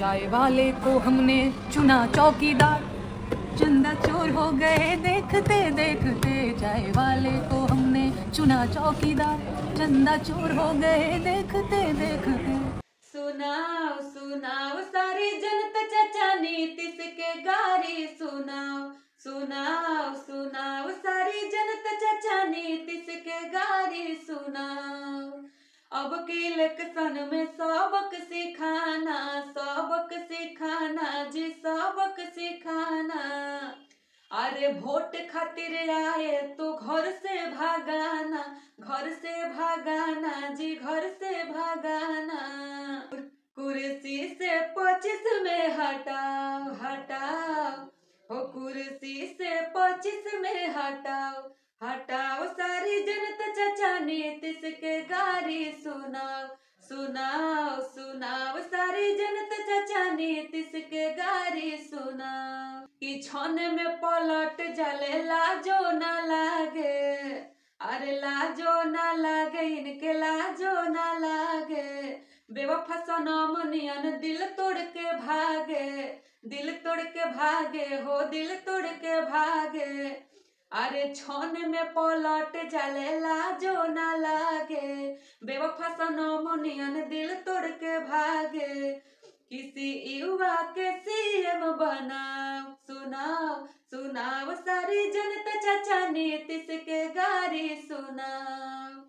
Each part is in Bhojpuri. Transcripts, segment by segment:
चाय वाले को हमने चुना चौकीदार, चंदा चोर हो गए देखते देखते। चाय वाले को हमने चुना चौकीदार, चंदा चोर हो गए देखते देखते। सुनाओ सुनाओ सारी जनता चाचा नीतीश के गारी सुनाओ। सुनाओ सुनाओ सारी जनता चाचा नीतीश के गारी सुनाओ। अब की इलेक्शन में सबक सिखाना, सबक सिखाना जी सबक सिखाना। अरे वोट खातिर आए तो घर से भागाना, घर से भागाना जी घर से भागाना। कुर्सी से 25 में हटाओ हटाओ, हो कुर्सी से 25 में हटाओ हटाओ। सारी जनता चाचा नीतीश के गारी सुनाओ। सुनाओ सुनाओ सारी जनता चाचा नीतीश के गारी सुनाओ। कि छन में पलट जले लाजो ना लागे, अरे लाजो ना लागे इनके लाजो ना लागे। बेवफा सनम नियन दिल तोड़ के भागे, दिल तोड़ के भागे हो दिल तोड़ के भागे। अरे छन में पलट जले लाजो ना लागे, बेवफा सनम नियन दिल तोड़ के भागे। किसी युवा के सीएम बनाओ। सुनाओ सुनाओ सारी जनता चाचा नीतीश के गारी सुनाओ।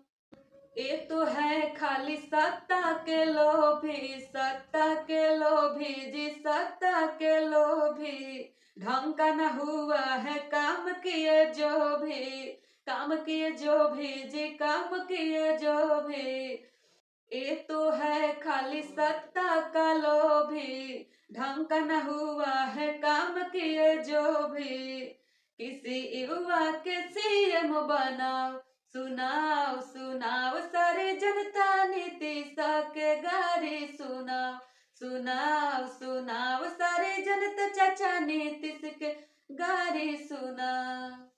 ये तो है खाली सत्ता के लोभी, सत्ता के लोभी जी सत्ता के लोभी। ढंग का न हुआ है काम किए जो भी, काम किए जो भी जी काम किए जो भी। ये तो है खाली सत्ता का लोभी, ढंग का न हुआ है काम किए जो भी। किसी युवा के सीएम बनाओ। सुनाओ सुनाओ सारी जनता नीतीश के गारी सुनाओ। सुनाओ सुनाओ सारी जनता चाचा नीतीश के गारी सुनाओ।